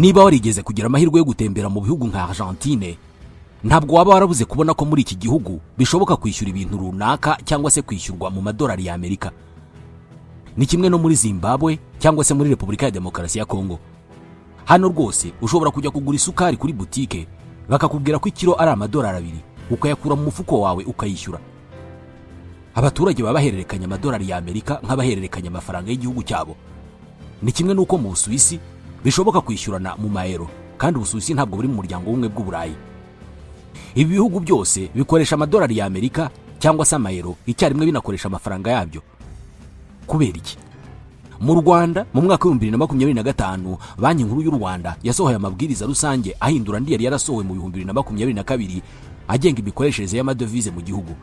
Niba warigeze kugira amahirwe yo gutembera mu bihugu nka Argentine, ntabwo waba warabuze kubona ko muri iki gihugu bishoboka kwishyura ibintu runaka cyangwa se kwishyurwa mu madolari ya Amerika. Ni kimwe no muri Zimbabwe cyangwa se muri Repubulika ya Demokarasi ya Kongo. Hano rwose ushobora kujya kugura isukari kuri butike bakakubwira ko ikiro ari $2, ukayakura mu mufuko wawe ukayishyura. Abaturage baba bahererekanya amadolari ya Amerika nk'abahererekanya amafaranga y'igihugu cyabo. Ni kimwe nuko mu Busuwisi bishoboka kwishyurana mu mayero, kandi Ubusuwisi ntabwo buri mu muryango w'ubumwe bw'Uburayi. Ibi bihugu byose bikoresha amadolari ya Amerika cyangwa se amayero icyarimwe binakoresha amafaranga yabyo. Kubera iki? Mu Rwanda mu mwaka wa 2025 Banki Nkuru y'u Rwanda yasohoye amabwiriza rusange ahindura andi yari yarasohowe mu 2022 agenga imikoreshereze y'amadevize mu gihugu.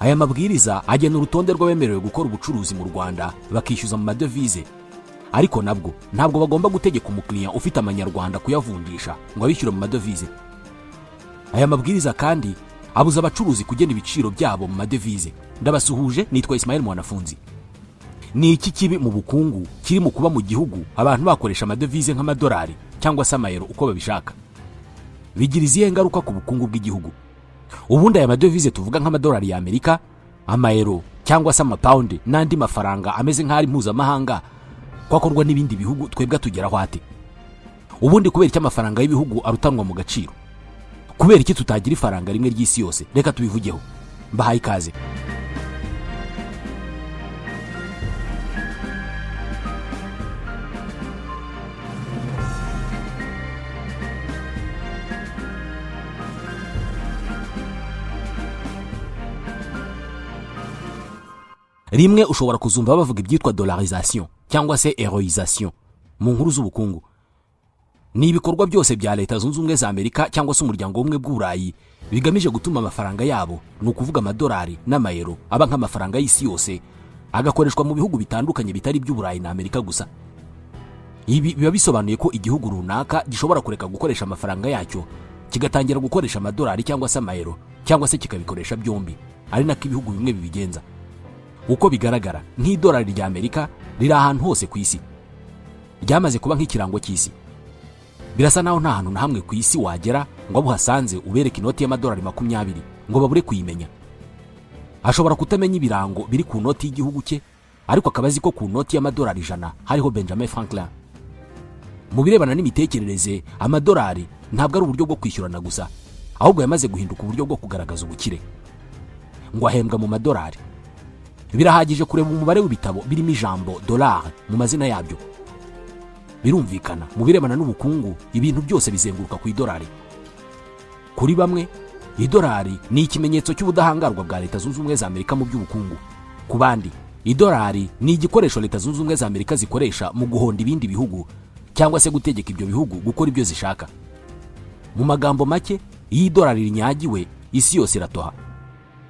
Aya mabwiriza agena urutonde rw'abemerewe gukora ubucuruzi mu Rwanda bakishyuza mu madevize, ariko ntabwo bagomba gutegeka umukiriya ufite amanyarwanda kuyavunjisha ngo abishyure mu madevize. Aya mabwiriza kandi abuza abacuruzi kugena ibiciro byabo mu madevize. Ndabasuhuje, nitwa Ismael Mwanafunzi. Ni iki kibi mu bukungu kiri mu kuba mu gihugu abantu bakoresha amadevize nk'amadolari cyangwa se amayero uko babishaka? Bigira izihe ngaruka ku bukungu bw'igihugu? Ubundi aya madevize tuvuga nk'amadolari ya Amerika, amayero cyangwa se amapaundi n'andi mafaranga ameze nk'ari mpuzamahanga kwakorwa n'ibindi bihugu, twebwe tugeraho ate? Ubundi kubera iki amafaranga y'ibihugu arutanwa mu gaciro? Kubera iki tutagira ifaranga rimwe ry'isi yose? Reka tubivugeho. Mbahaye ikaze. Rimwe ushobora kuzumva bavuga ibyitwa dollarisation cyangwa se euroisation mu nkuru z'ubukungu. Ni ibikorwa byose bya Leta Zunze Ubumwe za Amerika cyangwa se umuryango w'ubumwe bw'Uburayi bigamije gutuma amafaranga yabo, ni ukuvuga amadolari n'amayero, aba nk'amafaranga y'isi yose agakoreshwa mu bihugu bitandukanye bitari by'Uburayi na Amerika gusa. Ibi biba bisobanuye ko igihugu runaka gishobora kureka gukoresha amafaranga yacyo kigatangira gukoresha amadolari cyangwa se amayero, cyangwa se kikabikoresha byombi. Ari nako ibihugu bimwe bibigenza. Uko bigaragara, nk'idolari rya Amerika riri ahantu hose ku isi, ryamaze kuba nk'ikirango cy'isi. Birasa naho nta hantu na hamwe ku isi wagera ngo abuhasanze ubereke inoti y'amadolari 20 ngo babure kuyimenya. Ashobora kutamenya ibirango biri ku noti y'igihugu cye, ariko akabazi ko ku noti y'amadolari 100 hariho Benjamin Franklin. Mu birebana n'imitekerereze, amadolari ntabwo ari uburyo bwo kwishyurana gusa, ahubwo yamaze guhinduka uburyo bwo kugaragaza ubukire. Ngo ahembwa mu madolari. Birahagije kureba umubare w'ibitabo birimo ijambo dollar mu mazina yabyo. Birumvikana mu birebana n'ubukungu ibintu byose bizenguruka ku idolari. Kuri bamwe, idolari ni ikimenyetso cy'ubudahangarwa bwa Leta Zunze Ubumwe za Amerika mu by'ubukungu. Ku bandi, idolari ni igikoresho Leta Zunze Ubumwe za Amerika zikoresha mu guhonda ibindi bihugu cyangwa se gutegeka ibyo bihugu gukora ibyo zishaka. Mu magambo make, iyi idolari rinyagiwe, isi yose iratoha.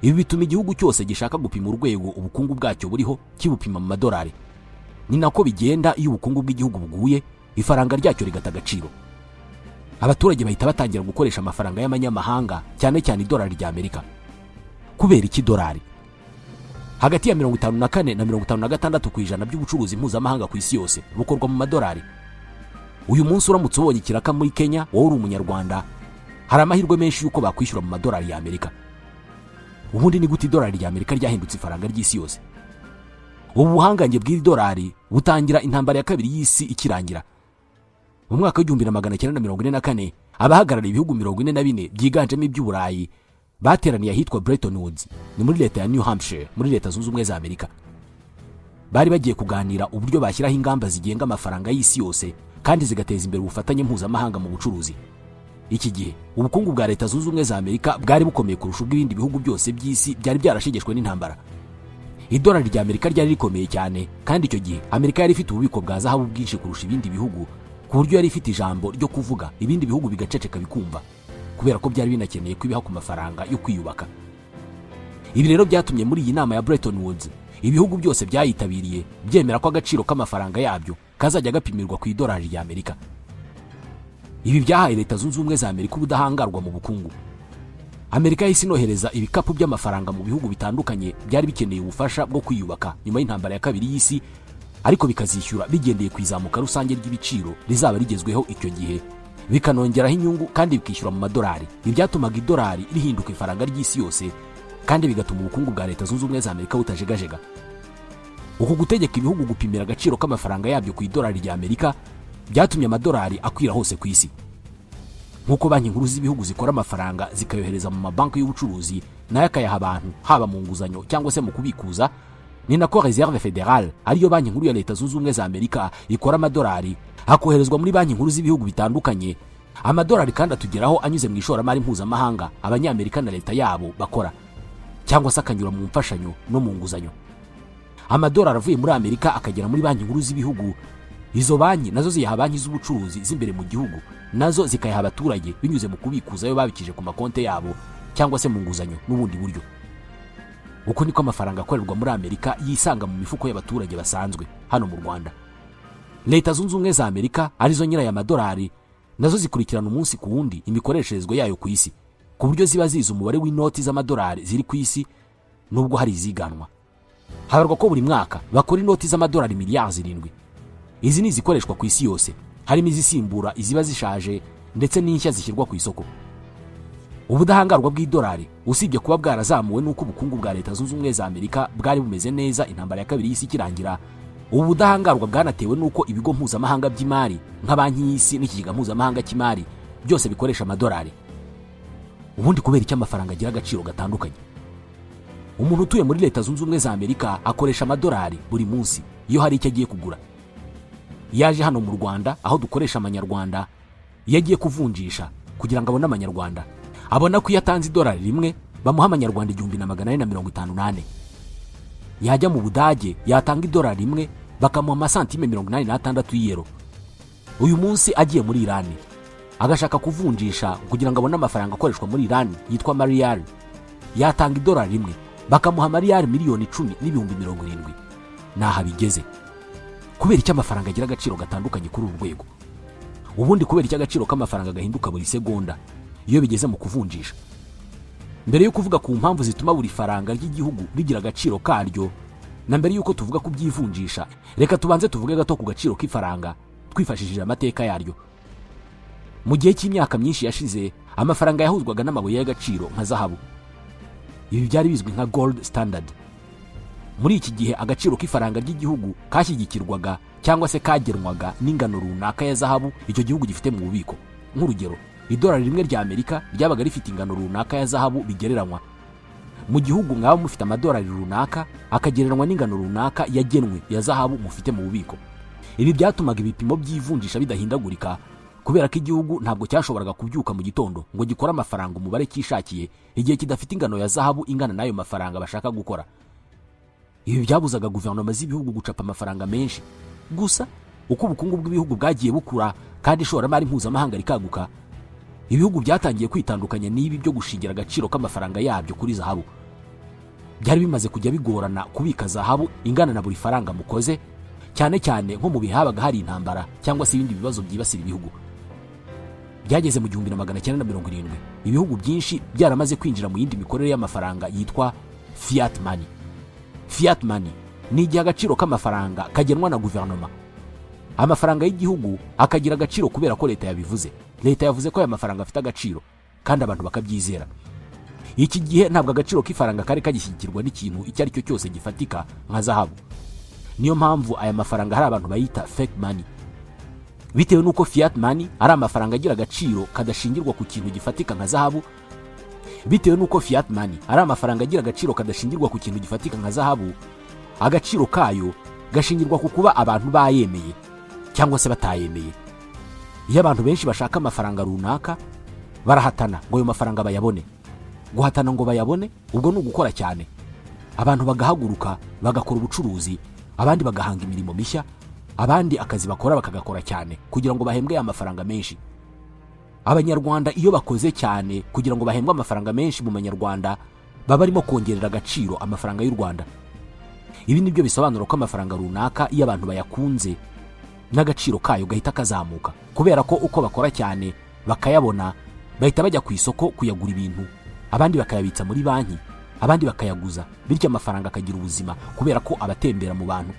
Ibi bituma igihugu cyose gishaka gupima urwego ubukungu bwacyo buriho kibupima mu madolari. Ni nako bigenda iyo ubukungu bw'igihugu buguye, ifaranga ryacyo rigata agaciro. Abaturage bahita batangira gukoresha amafaranga y'amanyamahanga, cyane cyane idolari rya Amerika. Kubera iki dolari? Hagati ya 54 na 56% by'ubucuruzi mpuzamahanga ku isi yose bukorwa mu madolari. Uyu munsi uramutse ubonye ikiraka muri Kenya, wowe uri umunyarwanda, hari amahirwe menshi yuko bakwishyura mu madolari ya Amerika. Ubundi ni gute idolari rya Amerika ryahindutse ifaranga ry'isi yose? Ubu buhangange bw'iri dolari butangira intambara ya kabiri y'isi ikirangira. Mu mwaka wa 1944 abahagarariye ibihugu 44 byiganjemo iby'Uburayi bateraniye ahitwa Bretton Woods, ni muri leta ya New Hampshire muri Leta Zunze Ubumwe za Amerika. Bari bagiye kuganira uburyo bashyiraho ingamba zigenga amafaranga y'isi yose kandi zigateza imbere ubufatanye mpuzamahanga mu bucuruzi. Iki gihe ubukungu bwa Leta Zunze Ubumwe za Amerika bwari bukomeye kurusha ubw'ibindi bihugu byose by'isi byari byarashegeshwe n'intambara. Idolari rya Amerika ryari rikomeye cyane, kandi icyo gihe Amerika yari ifite ububiko bwa zahabu bwinshi kurusha ibindi bihugu, ku buryo yari ifite ijambo ryo kuvuga ibindi bihugu bigaceceka bikumva, kubera ko byari binakeneye kwibaha ku mafaranga yo kwiyubaka. Ibi rero byatumye muri iyi nama ya Bretton Woods ibihugu byose byayitabiriye byemera ko agaciro k'amafaranga yabyo kazajya gapimirwa ku idolari rya Amerika. Ibi byahaye Leta Zunze Ubumwe za Amerika ubudahangarwa mu bukungu. Amerika yahise inohereza ibikapu by'amafaranga mu bihugu bitandukanye byari bikeneye ubufasha bwo kwiyubaka nyuma y'intambara ya kabiri y'isi, ariko bikazishyura bigendeye ku izamuka rusange ry'ibiciro rizaba rigezweho icyo gihe, bikanongeraho inyungu kandi bikishyura mu madolari. Ibi byatumaga idolari rihinduka ifaranga ry'isi yose kandi bigatuma ubukungu bwa Leta Zunze Ubumwe za Amerika butajegajega. Uku gutegeka ibihugu gupimira agaciro k'amafaranga yabyo ku idolari rya Amerika byatumye amadolari akwira hose ku isi. Nk'uko banki nkuru z'ibihugu zikora amafaranga zikayohereza mu mabanki y'ubucuruzi nayo akayaha abantu haba mu nguzanyo cyangwa se mu kubikuza, ni nako Reserve Federale ariyo banki nkuru ya Leta Zunze Ubumwe za Amerika ikora amadolari hakoherezwa muri banki nkuru z'ibihugu bitandukanye. Amadolari kandi atugeraho anyuze mu ishoramari mpuzamahanga abanyamerika na leta yabo bakora, cyangwa se akanyura mu mfashanyo no mu nguzanyo. Amadolari avuye muri Amerika akagera muri banki nkuru z'ibihugu. Izo banki nazo ziyaha banki z'ubucuruzi z'imbere mu gihugu, nazo zikayaha abaturage binyuze mu kubikuza ayo babikije ku makonte yabo cyangwa se mu nguzanyo n'ubundi buryo. Uko niko amafaranga akorerwa muri Amerika yisanga mu mifuko y'abaturage basanzwe hano mu Rwanda. Leta Zunze Ubumwe za Amerika arizo nyira ya madolari nazo zikurikirana umunsi ku wundi imikoresherezwe yayo ku isi, ku buryo ziba zizi umubare w'inoti z'amadolari ziri ku isi nubwo hari iziganwa. Habarwa ko buri mwaka bakora inoti z'amadolari miliyari 7. Izi ni izikoreshwa ku isi yose, harimo izisimbura iziba zishaje ndetse n'inshya zishyirwa ku isoko. Ubudahangarwa bw'idolari usibye kuba bwarazamuwe n'uko ubukungu bwa Leta Zunze Ubumwe za Amerika bwari bumeze neza intambara ya kabiri y'isi ikirangira, ubu budahangarwa bwanatewe n'uko ibigo mpuzamahanga by'imari nka banki y'isi n'ikigega mpuzamahanga cy'imari byose bikoresha amadolari. Ubundi kubera icyo amafaranga agira agaciro gatandukanye, umuntu utuye muri Leta Zunze Ubumwe za Amerika akoresha amadolari buri munsi iyo hari icyo agiye kugura. Yaje hano mu Rwanda aho dukoresha amanyarwanda, yagiye kuvunjisha kugira ngo abone amanyarwanda, abona ko yatanze idolari rimwe bamuha amanyarwanda 1458. Yajya mu Budage yatanga idolari rimwe bakamuha amasantime 86 y'euro. Uyu munsi agiye muri Iran agashaka kuvunjisha kugira ngo abone amafaranga akoreshwa muri Iran yitwa mariyari, yatanga idolari rimwe bakamuha mariyari 10,1070,000. Naha bigeze. Kubera icyo amafaranga agira agaciro gatandukanye kuri uru rwego. Ubundi kubera icyo agaciro k'amafaranga gahinduka buri segonda iyo bigeze mu kuvunjisha. Mbere yo kuvuga ku mpamvu zituma buri faranga ry'igihugu rigira agaciro karyo, na mbere yuko tuvuga ku byivunjisha, reka tubanze tuvuge gato ku gaciro k'ifaranga twifashishije amateka yaryo. Mu gihe cy'imyaka myinshi yashize, amafaranga yahuzwaga n'amabuye y'agaciro nka zahabu. Ibi byari bizwi nka gold standard. Muri iki gihe agaciro k'ifaranga ry'igihugu kashyigikirwaga cyangwa se kagenwaga n'ingano runaka ya zahabu icyo gihugu gifite mu bubiko. Nk'urugero, idolari rimwe rya Amerika ryabaga rifite ingano runaka ya zahabu bigereranywa. Mu gihugu mwaba mufite amadolari runaka akagereranywa n'ingano runaka yagenwe ya zahabu mufite mu bubiko. Ibi byatumaga ibipimo by'ivunjisha bidahindagurika, kubera ko igihugu ntabwo cyashoboraga kubyuka mu gitondo ngo gikore amafaranga umubare cyishakiye igihe kidafite ingano ya zahabu ingana n'ayo mafaranga bashaka gukora. Ibi byabuzaga guverinoma z'ibihugu gucapa amafaranga menshi. Gusa uko ubukungu bw'ibihugu bwagiye bukura kandi ishoramari mpuzamahanga rikaguka, ibihugu byatangiye kwitandukanya n'ibi byo gushingira agaciro k'amafaranga yabyo kuri zahabu. Byari bimaze kujya bigorana kubika zahabu ingana na buri faranga mukoze, cyane cyane nko mu bihe habaga hari intambara cyangwa se ibindi bibazo byibasira ibihugu. Byageze mu 1970, ibihugu byinshi byaramaze kwinjira mu yindi mikorere y'amafaranga yitwa fiat money. Fiat money ni igihe agaciro k'amafaranga kagenwa na guverinoma. Amafaranga y'igihugu akagira agaciro kubera ko leta yabivuze. Leta yavuze ko aya mafaranga afite agaciro kandi abantu bakabyizera. Iki gihe ntabwo agaciro k'ifaranga kari kagishyigikirwa n'ikintu icyo ari cyo cyose gifatika nka zahabu. Niyo mpamvu aya mafaranga hari abantu bayita fake money. Bitewe nuko fiat money ari amafaranga agira agaciro kadashingirwa ku kintu gifatika nka zahabu. Bitewe nuko fiat money ari amafaranga agira agaciro kadashingirwa ku kintu gifatika nka zahabu, agaciro kayo gashingirwa ku kuba abantu bayemeye cyangwa se batayemeye. Iyo abantu benshi bashaka amafaranga runaka, barahatana ngo ayo mafaranga bayabone. Guhatana ngo bayabone ubwo ni ugukora cyane. Abantu bagahaguruka bagakora ubucuruzi, abandi bagahanga imirimo mishya, abandi akazi bakora bakagakora cyane kugira ngo bahembwe amafaranga menshi. Abanyarwanda iyo bakoze cyane kugira ngo bahembwe amafaranga menshi mu manyarwanda, baba barimo kongerera agaciro amafaranga y'u Rwanda. Ibi nibyo bisobanura ko amafaranga runaka iyo abantu bayakunze n'agaciro kayo gahita kazamuka, kubera ko uko bakora cyane bakayabona bahita bajya ku isoko kuyagura ibintu, abandi bakayabitsa muri banki, abandi bakayaguza, bityo amafaranga akagira ubuzima kubera ko abatembera mu bantu.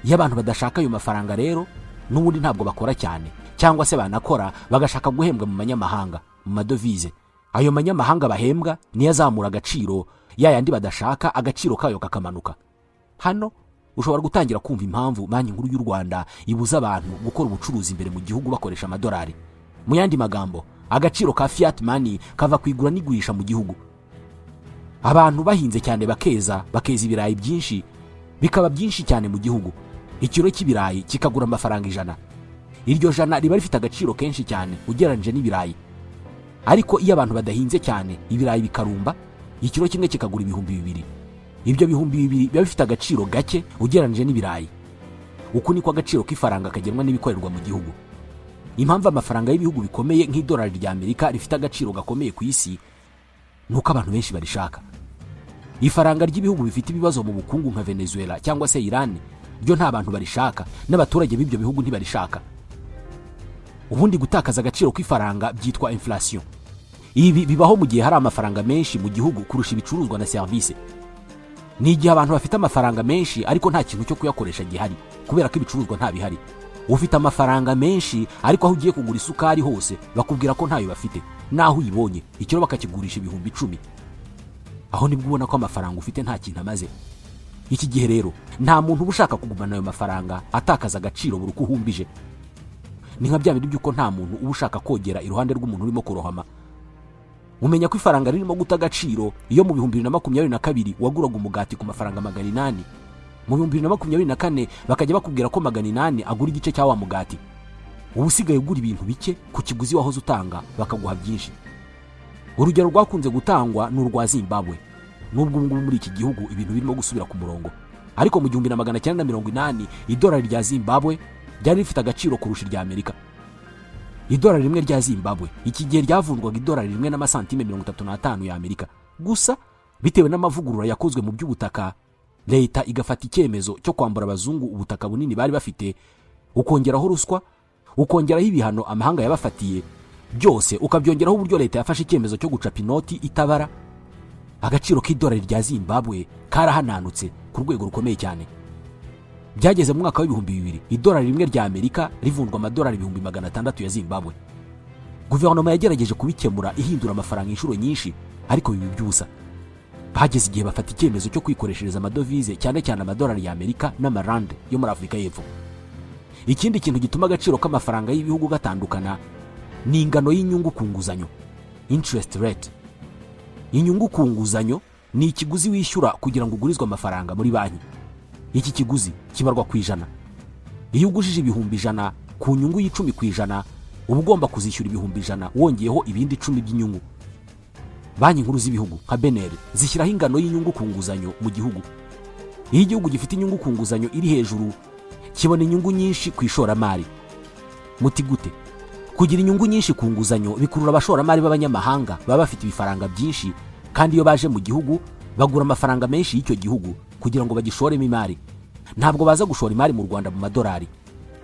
iyo abantu badashaka ayo mafaranga rero n'ubundi ntabwo bakora cyane, cyangwa se banakora bagashaka guhembwa mu manyamahanga, mu madovize. Ayo manyamahanga bahembwa niyo azamura agaciro, ya yandi badashaka agaciro kayo kakamanuka. Hano ushobora gutangira kumva impamvu Banki Nkuru y'u Rwanda ibuza abantu gukora ubucuruzi imbere mu gihugu bakoresha amadolari. Mu yandi magambo, agaciro ka fiat money kava kwigura n'igurisha mu gihugu. Abantu bahinze cyane bakeza ibirayi byinshi, bikaba byinshi cyane mu gihugu. Ikiro cy'ibirayi kikagura amafaranga 100. Iryo jana riba rifite agaciro kenshi cyane ugereranyije n'ibirayi. Ariko iyo abantu badahinze cyane, ibirayi bikarumba, ikiro kimwe kikagura 2,000. Ibyo 2,000 biba bifite agaciro gake ugereranyije n'ibirayi. Uku niko agaciro k'ifaranga kagenwa n'ibikorerwa mu gihugu. Impamvu amafaranga y'ibihugu bikomeye nk'idolari rya Amerika rifite agaciro gakomeye ku isi nuko abantu benshi barishaka. Ifaranga ry'ibihugu bifite ibibazo mu bukungu nka Venezuela cyangwa se Iran ryo nta bantu barishaka, n'abaturage b'ibyo bihugu ntibarishaka. Ubundi gutakaza agaciro k'ifaranga byitwa inflation. Ibi bibaho mu gihe hari amafaranga menshi mu gihugu kurusha ibicuruzwa na service. Ni igihe abantu bafite amafaranga menshi ariko nta kintu cyo kuyakoresha gihari, kubera ko ibicuruzwa nta bihari. Ufite amafaranga menshi ariko aho ugiye kugura isukari hose bakubwira ko ntayo bafite, naho uyibonye ikiro bakakigurisha 10,000. Aho nibwo ubona ko amafaranga ufite nta kintu amaze. Iki gihe rero nta muntu ubushaka kugumana ayo mafaranga atakaza agaciro buri uko uhumbije. Ni nka bya bindi by'uko nta muntu ubushaka kogera iruhande rw'umuntu urimo kurohama. Umenya ko ifaranga ririmo guta agaciro iyo mu 2022 waguraga umugati ku mafaranga 800. Mu 2024 bakajya bakubwira ko 800 agura igice cya wa mugati. Ubusigaye ugura ibintu bike ku kiguzi wahoze utanga bakaguha byinshi. Urugero rwakunze gutangwa n'urwa Zimbabwe. Nubwo muri iki gihugu ibintu birimo gusubira ku murongo, ariko mu 1980 idolari rya Zimbabwe ryari rifite agaciro kurusha irya Amerika. Idolari rimwe rya Zimbabwe iki gihe ryavunjwaga idolari rimwe n'amasantime 35 ya Amerika. Gusa bitewe n'amavugurura yakozwe mu by'ubutaka, leta igafata icyemezo cyo kwambura abazungu ubutaka bunini bari bafite, ukongeraho ruswa, ukongeraho ibihano amahanga yabafatiye, byose ukabyongeraho uburyo leta yafashe icyemezo cyo gucapa inoti itabara. Agaciro k'idolari rya Zimbabwe karahananutse ku rwego rukomeye cyane. Byageze mu mwaka wa 2000 idolari rimwe rya Amerika rivunjwa amadolari 600 ya Zimbabwe. Guverinoma yagerageje kubikemura ihindura amafaranga inshuro nyinshi, ariko bibi byusa. Bageze igihe bafata icyemezo cyo kwikoreshereza amadovize, cyane cyane amadolari ya Amerika n'amarande yo muri Afurika y'Epfo. Ikindi kintu gituma agaciro k'amafaranga y'ibihugu gatandukana ni ingano y'inyungu ku nguzanyo, interest rate. Inyungu ku nguzanyo ni ikiguzi wishyura kugira ngo ugurizwe amafaranga muri banki. Iki kiguzi kibarwa ku ijana. Iyo ugujije 100,000 ku nyungu y'10 ku ijana, uba ugomba kuzishyura 100,000 wongeyeho ibindi 10 by'inyungu. Banki nkuru z'ibihugu nka BNR zishyiraho ingano y'inyungu ku nguzanyo mu gihugu. Iyo igihugu gifite inyungu ku nguzanyo iri hejuru, kibona inyungu nyinshi ku ishoramari. Muti gute? Kugira inyungu nyinshi ku nguzanyo bikurura abashoramari b'abanyamahanga baba bafite ibifaranga byinshi, kandi iyo baje mu gihugu bagura amafaranga menshi y'icyo gihugu kugira ngo bagishoremo imari. Ntabwo baza gushora imari mu Rwanda mu madolari,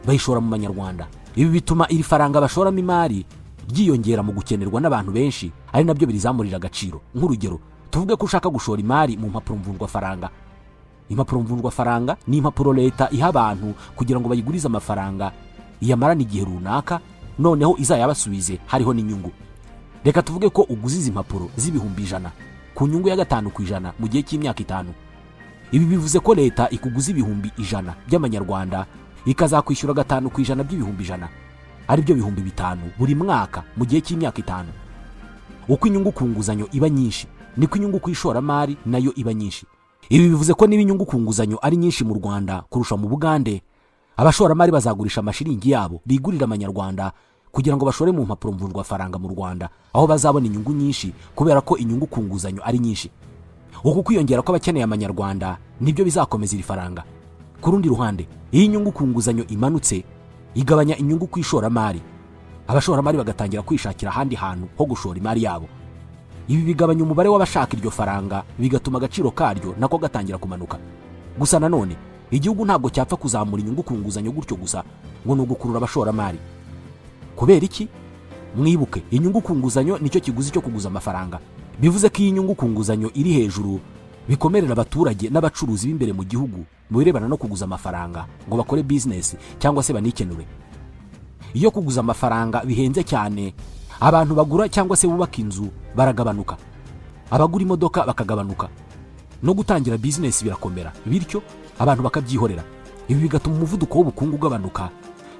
bayishora mu manyarwanda. Ibi bituma iri faranga bashoramo imari ryiyongera mu gukenerwa n'abantu benshi, ari nabyo birizamurira agaciro. Nk'urugero, tuvuge ko ushaka gushora imari mu mpapuro mvunjwa faranga. Impapuro mvunjwa faranga ni impapuro leta iha abantu kugira ngo bayigurize amafaranga iyamarana igihe runaka, noneho izayabasubize hariho n'inyungu. Reka tuvuge ko uguzize impapuro z'100,000 ku nyungu ya 5% mu gihe cy'imyaka 5. Ibi bivuze ko leta ikuguza 100,000 by'amanyarwanda, ikazakwishyura 5% by'ibihumbi 100, ari byo 5,000 buri mwaka mu gihe cy'imyaka 5. Uko inyungu ku nguzanyo iba nyinshi, niko inyungu ku ishoramari nayo iba nyinshi. Ibi bivuze ko niba inyungu ku nguzanyo ari nyinshi mu Rwanda kurusha mu Bugande, abashoramari bazagurisha amashiringi yabo bigurira amanyarwanda kugira ngo bashore mu mpapuro mvunjwa faranga mu Rwanda, aho bazabona inyungu nyinshi kubera ko inyungu ku nguzanyo ari nyinshi. Uku kwiyongera ko abakeneye amanyarwanda nibyo bizakomeza iri faranga. Ku rundi ruhande, iyo inyungu ku nguzanyo imanutse, igabanya inyungu ku ishoramari. Abashoramari bagatangira kwishakira ahandi hantu ho gushora imari yabo. Ibi bigabanya umubare w'abashaka iryo faranga, bigatuma agaciro karyo nako gatangira kumanuka. Gusa nanone, igihugu ntabwo cyapfa kuzamura inyungu ku nguzanyo gutyo gusa ngo ni ugukurura abashoramari. Kubera iki? Mwibuke, inyungu ku nguzanyo nicyo kiguzi cyo kuguza amafaranga. Bivuze ko iyi nyungu ku nguzanyo iri hejuru, bikomerera abaturage n'abacuruzi b'imbere mu gihugu mu birebana no kuguza amafaranga ngo bakore business cyangwa se banikenure. Iyo kuguza amafaranga bihenze cyane, abantu bagura cyangwa se bubaka inzu baragabanuka, abagura imodoka bakagabanuka, no gutangira business birakomera, bityo abantu bakabyihorera. Ibi bigatuma umuvuduko w'ubukungu ugabanuka,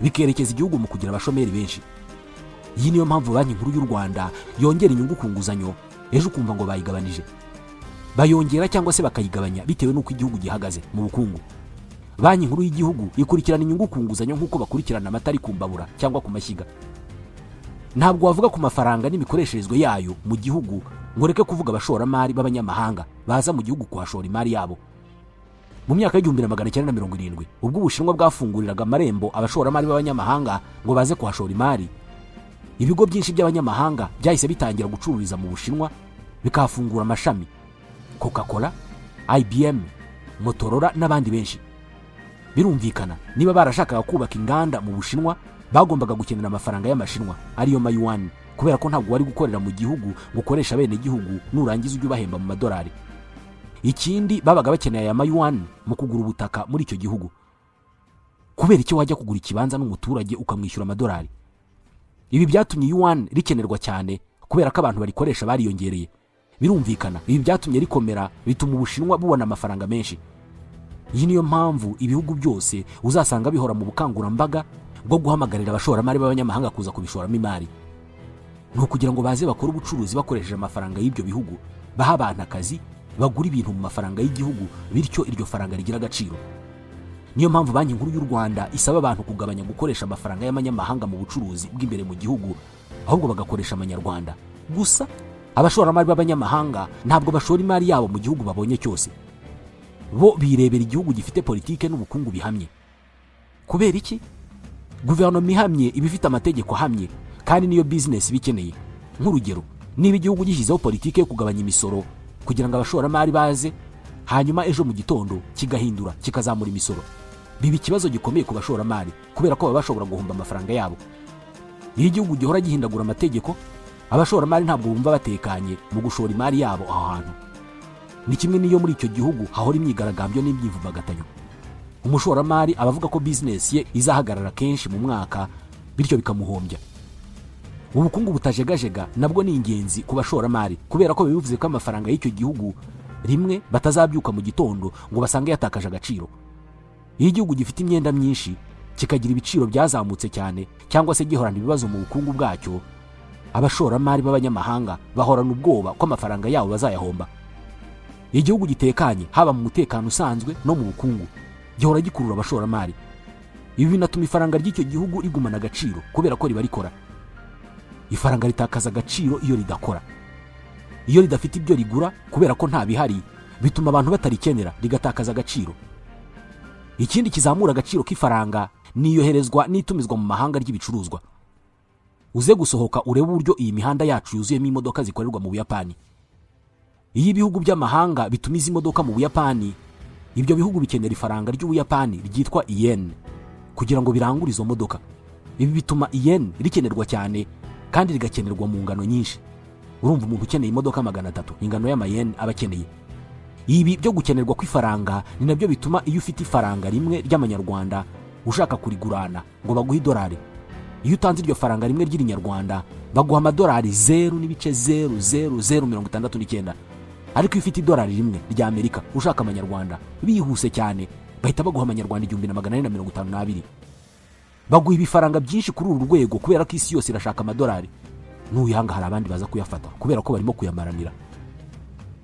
bikerekeza igihugu mu kugira abashomeri benshi. Iyi niyo mpamvu Banki Nkuru y'u Rwanda yongera inyungu ku nguzanyo, ejo ukumva ngo bayigabanije. Bayongera cyangwa se bakayigabanya bitewe n'uko igihugu gihagaze mu bukungu. Banki Nkuru y'Igihugu ikurikirana inyungu ku nguzanyo nk'uko bakurikirana amata ari ku mbabura cyangwa ku mashyiga. Ntabwo wavuga ku mafaranga n'imikoresherezwe yayo mu gihugu ngo reke kuvuga abashoramari b'abanyamahanga baza mu gihugu kuhashora imari yabo. Mu myaka y'1970 ubwo Ubushinwa bwafunguriraga amarembo abashoramari b'abanyamahanga ngo baze kuhashora imari, ibigo byinshi by'abanyamahanga byahise bitangira gucururiza mu Bushinwa, bikafungura amashami. Coca-Cola, IBM, Motorola n'abandi benshi. Birumvikana niba barashakaga kubaka inganda mu Bushinwa, bagombaga gukenera amafaranga y'amashinwa ariyo mayuan, kubera ko ntabwo wari gukorera mu gihugu gukoresha bene gihugu nurangiza ujye ubahemba mu madolari. Ikindi babaga bakeneye aya mayuan mu kugura ubutaka muri icyo gihugu. Kubera icyo wajya kugura ikibanza n'umuturage ukamwishyura amadolari. Ibi byatumye yuan rikenerwa cyane kubera ko abantu barikoresha bariyongereye. Birumvikana ibi byatumye rikomera, bituma Ubushinwa bubona amafaranga menshi. Iyi niyo mpamvu ibihugu byose uzasanga bihora mu bukangurambaga bwo guhamagarira abashoramari b'abanyamahanga kuza kubishoramo imari. Ni ukugira ngo baze bakore ubucuruzi bakoresheje amafaranga y'ibyo bihugu, baha abantu akazi, bagura ibintu mu mafaranga y'igihugu, bityo iryo faranga rigira agaciro. Niyo mpamvu Banki Nkuru y'u Rwanda isaba abantu kugabanya gukoresha amafaranga y'abanyamahanga mu bucuruzi bw'imbere mu gihugu, ahubwo bagakoresha amanyarwanda. Gusa abashoramari b'abanyamahanga ntabwo bashora imari yabo mu gihugu babonye cyose. Bo birebera igihugu gifite politike n'ubukungu bihamye. Kubera iki? Guverinoma ihamye iba ifite amategeko ahamye, kandi niyo business bikeneye. Nk'urugero, niba igihugu gishyizeho politike yo kugabanya imisoro kugira ngo abashoramari baze, hanyuma ejo mu gitondo kigahindura kikazamura imisoro, biba ikibazo gikomeye ku bashoramari kubera ko baba bashobora guhomba amafaranga yabo. Iyo igihugu gihora gihindagura amategeko, abashoramari ntabwo bumva batekanye mu gushora imari yabo aho hantu. Ni kimwe n'iyo muri icyo gihugu hahora imyigaragambyo n'imyivumbagatanyo. Umushoramari aba avuga ko business ye izahagarara kenshi mu mwaka, bityo bikamuhombya. Ubukungu butajegajega nabwo ni ingenzi ku bashoramari kubera ko bivuze ko amafaranga y'icyo gihugu rimwe batazabyuka mu gitondo ngo basange yatakaje agaciro. Iyo igihugu gifite imyenda myinshi kikagira ibiciro byazamutse cyane cyangwa se gihorana ibibazo mu bukungu bwacyo, abashoramari b'abanyamahanga bahorana ubwoba ko amafaranga yabo bazayahomba. Igihugu gitekanye haba mu mutekano usanzwe no mu bukungu gihora gikurura abashoramari. Ibi binatuma ifaranga ry'icyo gihugu rigumana agaciro kubera ko riba rikora. Ifaranga ritakaza agaciro iyo ridakora. Iyo ridafite ibyo rigura kubera ko nta bihari, bituma abantu batarikenera, rigatakaza agaciro. Ikindi kizamura agaciro k'ifaranga ni iyoherezwa n'itumizwa mu mahanga ry'ibicuruzwa. Uze gusohoka urebe uburyo iyi mihanda yacu yuzuyemo imodoka zikorerwa mu Buyapani. Iyo ibihugu by'amahanga bitumiza imodoka mu Buyapani, ibyo bihugu bikenera ifaranga ry'Ubuyapani ryitwa yen kugira ngo birangure izo modoka. Ibi bituma yen rikenerwa cyane kandi rigakenerwa mu ngano nyinshi. Urumva umuntu ukeneye imodoka 300 ingano y'amayen aba akeneye. Ibi byo gukenerwa kw'ifaranga ni nabyo bituma iyo ufite ifaranga rimwe ry'amanyarwanda ushaka kurigurana ngo baguhe $, iyo utanze iryo faranga rimwe ry'irinyarwanda baguha amadolari 0.00069. Ariko iyo ufite $1 rimwe ry'Amerika ushaka amanyarwanda bihuse cyane bahita baguha amanyarwanda 1452. Baguha ibifaranga byinshi kuri uru rwego kubera ko isi yose irashaka amadolari. N'uyanga hari abandi baza kuyafata kubera ko barimo kuyamaranira.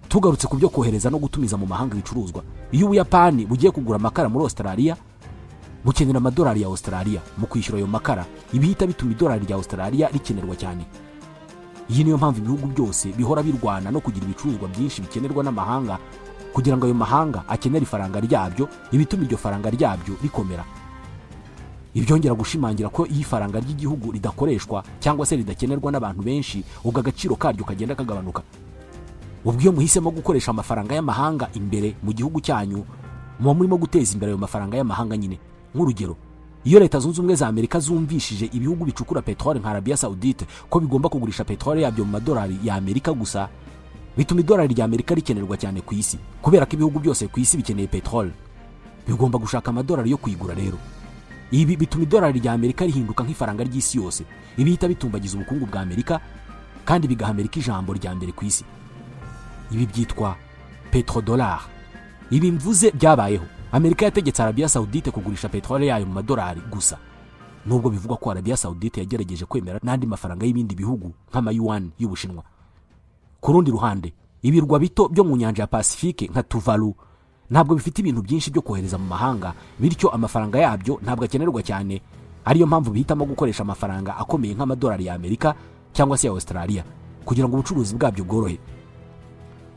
Tugarutse ku byo kohereza no gutumiza mu mahanga ibicuruzwa, iyo Ubuyapani bugiye kugura amakara muri Australia bukenera amadolari ya Australia mu kwishyura ayo makara, ibihita bituma $1 rya Australia rikenerwa cyane. Iyi niyo mpamvu ibihugu byose bihora birwana no kugira ibicuruzwa byinshi bikenerwa n'amahanga kugira ngo ayo mahanga akenere ifaranga ryabyo, ibituma iryo faranga ryabyo rikomera. Ibyongera gushimangira ko iyi faranga ry'igihugu ridakoreshwa cyangwa se ridakenerwa n'abantu benshi, ubwo agaciro karyo kagenda kagabanuka. Ubwo iyo muhisemo gukoresha amafaranga y'amahanga imbere mu gihugu cyanyu, muba murimo guteza imbere ayo mafaranga y'amahanga nyine. Nk'urugero, iyo Leta Zunze Ubumwe za Amerika zumvishije ibihugu bicukura petrole nka Arabia Saudite ko bigomba kugurisha petrole yabyo mu madolari ya Amerika gusa, bituma idolari rya Amerika rikenerwa cyane ku isi, kubera ko ibihugu byose ku isi bikeneye peteroli. Bigomba gushaka amadolari yo kuyigura rero. Ibi bituma idolari rya Amerika rihinduka nk'ifaranga ry'isi yose, ibihita bitumbagiza ubukungu bwa Amerika kandi bigaha Amerika ijambo rya mbere ku isi. Ibi byitwa petrodollar. Ibi mvuze byabayeho. Amerika yategetse Arabia Saudite kugurisha peteroli yayo mu madolari gusa, nubwo bivugwa ko Arabia Saudite yagerageje kwemera n'andi mafaranga y'ibindi bihugu nk'amayuan y'Ubushinwa. Ku rundi ruhande, ibirwa bito byo mu nyanja ya Pacifique nka Tuvalu ntabwo bifite ibintu byinshi byo kohereza mu mahanga, bityo amafaranga yabyo ntabwo akenerwa cyane. Ariyo mpamvu bihitamo gukoresha amafaranga akomeye nk'amadolari ya Amerika cyangwa se ya Australia kugira ngo ubucuruzi bwabyo bworohe.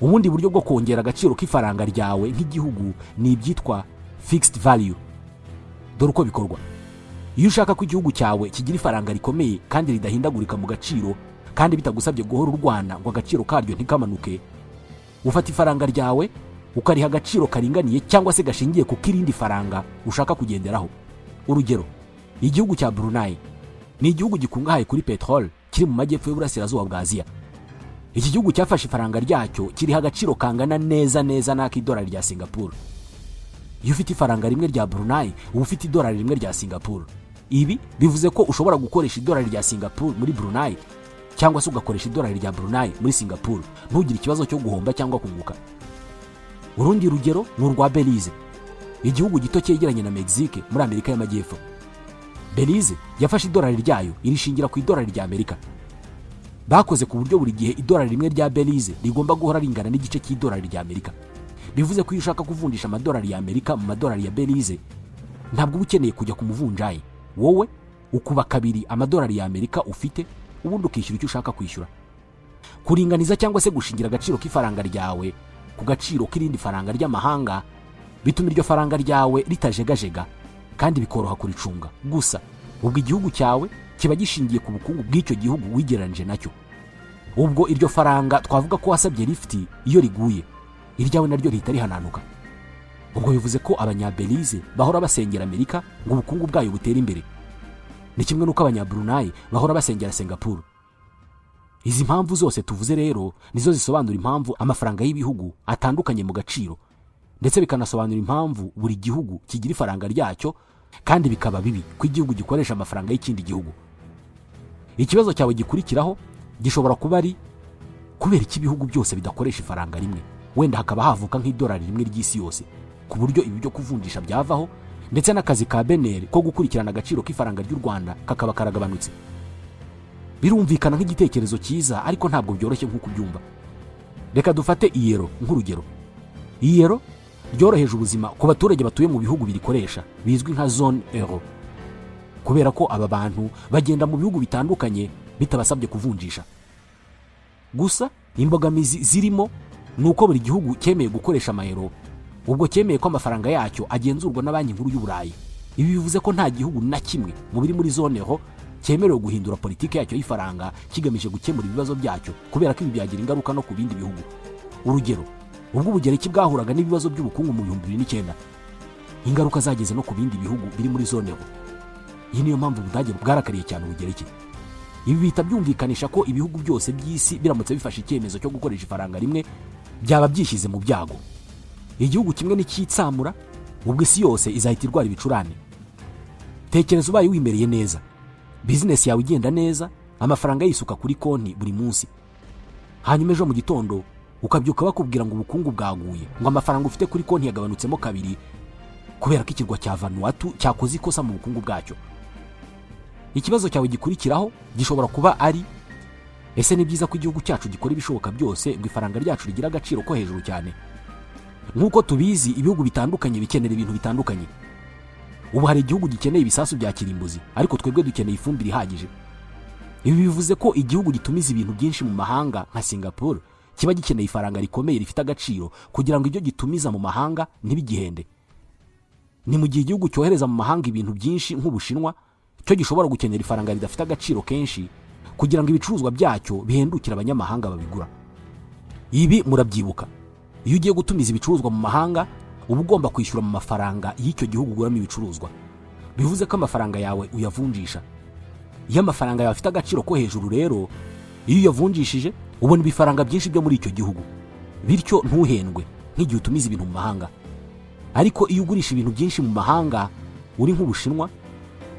Ubundi buryo bwo kongera agaciro k'ifaranga ryawe nk'igihugu ni ibyitwa fixed value. Dore uko bikorwa. Iyo ushaka ko igihugu cyawe kigira ifaranga rikomeye kandi ridahindagurika mu gaciro, kandi bitagusabye guhora urwana ngo agaciro karyo ntikamanuke, ufata ifaranga ryawe ukariha agaciro karinganiye cyangwa se gashingiye ku kirindi faranga ushaka kugenderaho. Urugero, igihugu cya Brunei ni igihugu gikungahaye kuri petrol kiri mu majyepfo y'uburasirazuba bwa Aziya. Iki gihugu cyafashe ifaranga ryacyo kiriha agaciro kangana neza n'ak'idolari rya Singapore. Iyo ufite ifaranga rimwe rya Brunei uba ufite idolari rimwe rya Singapore. Ibi bivuze ko ushobora gukoresha idolari rya Singapore muri Brunei cyangwa se ugakoresha idolari rya Brunei muri Singapore, ntugire ikibazo cyo guhomba cyangwa kunguka. Urundi rugero ni urwa Belize, igihugu gito cyegeranye na Mexique muri Amerika y'Amajyepfo. Belize yafashe idolari ryayo irishingira ku idolari rya Amerika. Bakoze ku buryo buri gihe idolari rimwe rya Belize rigomba guhora ringana n'igice cy'idolari rya Amerika. Bivuze ko iyo ushaka kuvunjisha amadolari ya Amerika mu madolari ya Belize, ntabwo uba ukeneye kujya ku muvunjayi. Wowe ukuba kabiri amadolari ya Amerika ufite, ubundi ukishyura icyo ushaka kwishyura. Kuringaniza cyangwa se gushingira agaciro k'ifaranga ryawe ku gaciro k'irindi faranga ry'amahanga bituma iryo faranga ryawe ritajegajega kandi bikoroha kuricunga. Gusa ubwo igihugu cyawe kiba gishingiye ku bukungu bw'icyo gihugu wigeranije nacyo. Ubwo iryo faranga twavuga ko wasabye lifti iyo riguye, iryawe naryo rihita rihananuka. Ubwo bivuze ko abanyabelize bahora basengera Amerika ngo ubukungu bwayo butere imbere. Ni kimwe n'uko abanyabrunei bahora basengera Singapore. Izi mpamvu zose tuvuze rero nizo zisobanura impamvu amafaranga y'ibihugu atandukanye mu gaciro, ndetse bikanasobanura impamvu buri gihugu kigira ifaranga ryacyo, kandi bikaba bibi ko igihugu gikoresha amafaranga y'ikindi gihugu. Ikibazo cyawe gikurikiraho gishobora kuba ari kubera iki ibihugu byose bidakoresha ifaranga rimwe, wenda hakaba havuka nk'idolari rimwe ry'isi yose, ku buryo ibi byo kuvunjisha byavaho, ndetse n'akazi ka Beneri ko gukurikirana agaciro k'ifaranga ry'u Rwanda kakaba karagabanutse. Birumvikana nk'igitekerezo cyiza, ariko ntabwo byoroshye nk'uko ubyumva. Reka dufate iyero nk'urugero. Iyero ryoroheje ubuzima ku baturage batuye mu bihugu birikoresha bizwi nka zone euro, kubera ko aba bantu bagenda mu bihugu bitandukanye bitabasabye kuvunjisha. Gusa imbogamizi zirimo ni uko buri gihugu cyemeye gukoresha amayero, ubwo cyemeye ko amafaranga yacyo agenzurwa na Banki Nkuru y'u Burayi. Ibi bivuze ko nta gihugu na kimwe mu biri muri zone euro cyemerewe guhindura politiki yacyo y'ifaranga kigamije gukemura ibibazo byacyo, kubera ko ibi byagira ingaruka no ku bindi bihugu. Urugero, ubwo Ubugereki bwahuraga n'ibibazo by'ubukungu mu 2009, ingaruka zageze no ku bindi bihugu biri muri zone euro. Iyi niyo mpamvu Ubudage bwarakariye cyane Ubugereki. Ibi bihita byumvikanisha ko ibihugu byose by'isi biramutse bifashe icyemezo cyo gukoresha ifaranga rimwe byaba byishyize mu byago. Igihugu kimwe n'ikitsamura, ubwo isi yose izahita irwara ibicurane. Tekereza ubaye wimereye neza, business yawe igenda neza, amafaranga yisuka kuri konti buri munsi, hanyuma ejo mu gitondo ukabyuka bakubwira ngo ubukungu bwaguye, ngo amafaranga ufite kuri konti yagabanutsemo kabiri kubera ko ikirwa cya Vanuatu cyakoze ikosa mu bukungu bwacyo. Ikibazo cyawe gikurikiraho gishobora kuba ari ese ni byiza ko igihugu cyacu gikora ibishoboka byose ngo ifaranga ryacu rigira agaciro ko hejuru cyane? Nk'uko tubizi, ibihugu bitandukanye bikenera ibintu bitandukanye. Ubu hari igihugu gikeneye ibisasu bya kirimbuzi, ariko twebwe dukeneye ifumbire ihagije. Ibi bivuze ko igihugu gitumiza ibintu byinshi mu mahanga nka Singapore kiba gikeneye ifaranga rikomeye rifite agaciro kugira ngo ibyo gitumiza mu mahanga ntibigihende. Ni mu gihe igihugu cyohereza mu mahanga ibintu byinshi nk'Ubushinwa cyo gishobora gukenera ifaranga ridafite agaciro kenshi kugira ngo ibicuruzwa byacyo bihendukire abanyamahanga babigura. Ibi murabyibuka, iyo ugiye gutumiza ibicuruzwa mu mahanga uba ugomba kwishyura mu mafaranga y'icyo gihugu uguramo ibicuruzwa. Bivuze ko amafaranga yawe uyavunjisha. Iyo amafaranga yawe afite agaciro ko hejuru rero, iyo uyavunjishije ubona ibifaranga byinshi byo muri icyo gihugu, bityo ntuhendwe nk'igihe utumiza ibintu mu mahanga. Ariko iyo ugurisha ibintu byinshi mu mahanga uri nk'Ubushinwa,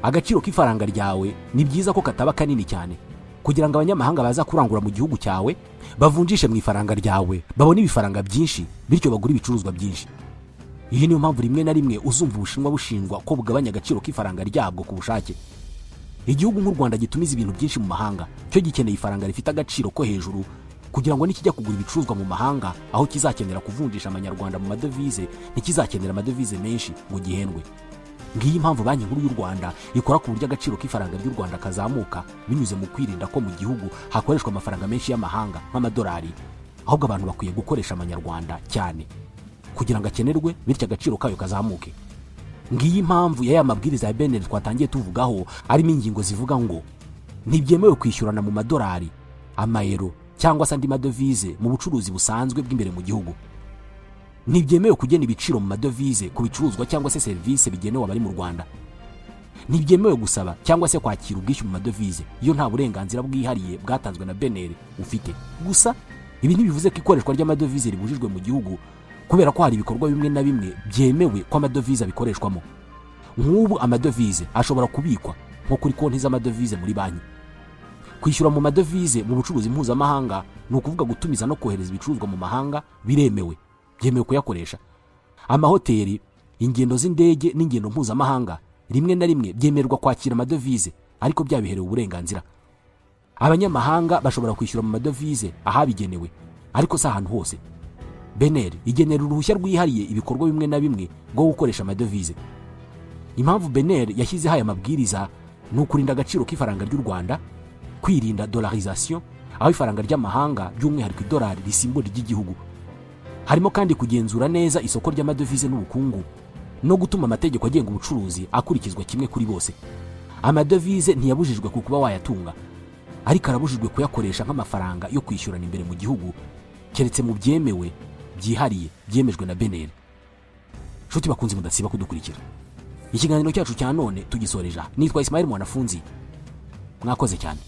agaciro k'ifaranga ryawe ni byiza ko kataba kanini cyane, kugira ngo abanyamahanga baza kurangura mu gihugu cyawe bavunjishe mu ifaranga ryawe, babone ibifaranga byinshi, bityo bagura ibicuruzwa byinshi. Iyi niyo mpamvu rimwe na rimwe uzumva Ubushinwa bushinjwa ko bugabanya agaciro k'ifaranga ryabwo ku bushake. Igihugu nk'u Rwanda gitumiza ibintu byinshi mu mahanga, cyo gikeneye ifaranga rifite agaciro ko hejuru, kugira ngo nikijya kugura ibicuruzwa mu mahanga aho kizakenera kuvunjisha amanyarwanda mu madovize, ntikizakenera amadovize menshi ngo gihendwe. Ngiyi impamvu Banki Nkuru y'u Rwanda ikora ku buryo agaciro k'ifaranga ry'u Rwanda kazamuka, binyuze mu kwirinda ko mu gihugu hakoreshwa amafaranga menshi y'amahanga nk'amadolari, ahubwo abantu bakwiye gukoresha amanyarwanda cyane kugira ngo akenerwe, bityo agaciro kayo kazamuke. Ngiyi impamvu ya mabwiriza ya BNL twatangiye tuvugaho arimo ingingo zivuga ngo ntibyemewe kwishyurana mu madolari, amayero cyangwa se andi madovize mu bucuruzi busanzwe bw'imbere mu gihugu. Ntibyemewe kugena ibiciro mu madovize ku bicuruzwa cyangwa se serivisi bigenewe abari mu Rwanda. Ntibyemewe gusaba cyangwa se kwakira ubwishyu mu madovize iyo nta burenganzira bwihariye bwatanzwe na BNL ufite. Gusa ibi ntibivuze ko ikoreshwa ry'amadovize ribujijwe mu gihugu, kubera ko hari ibikorwa bimwe na bimwe byemewe ko amadovize abikoreshwamo. Nk'ubu amadovize ashobora kubikwa nko kuri konti z'amadovize muri banki. Kwishyura mu madovize mu bucuruzi mpuzamahanga ni ukuvuga gutumiza no kohereza ibicuruzwa mu mahanga biremewe, byemewe kuyakoresha. Amahoteli, ingendo z'indege n'ingendo mpuzamahanga rimwe na rimwe byemerwa kwakira amadovize, ariko byabiherewe uburenganzira. Abanyamahanga bashobora kwishyura mu madovize ahabigenewe, ariko si ahantu hose. BNL igenera uruhushya rwihariye ibikorwa bimwe na bimwe bwo gukoresha amadovize. Impamvu BNL yashyizeho aya mabwiriza ni ukurinda agaciro k'ifaranga ry'u Rwanda, kwirinda dollarisation, aho ifaranga ry'amahanga by'umwihariko idolari risimbura ry'igihugu. Harimo kandi kugenzura neza isoko ry'amadovize n'ubukungu, no gutuma amategeko agenga ubucuruzi akurikizwa kimwe kuri bose. Amadovize ntiyabujijwe ku kuba wayatunga, ariko arabujijwe kuyakoresha nk'amafaranga yo kwishyurana imbere mu gihugu, keretse mu byemewe byihariye byemejwe na BNL. Nshuti bakunzi mudasiba kudukurikira. Ikiganiro cyacu cya none tugisoreje. Nitwa Ismail Mwanafunzi. Mwakoze cyane.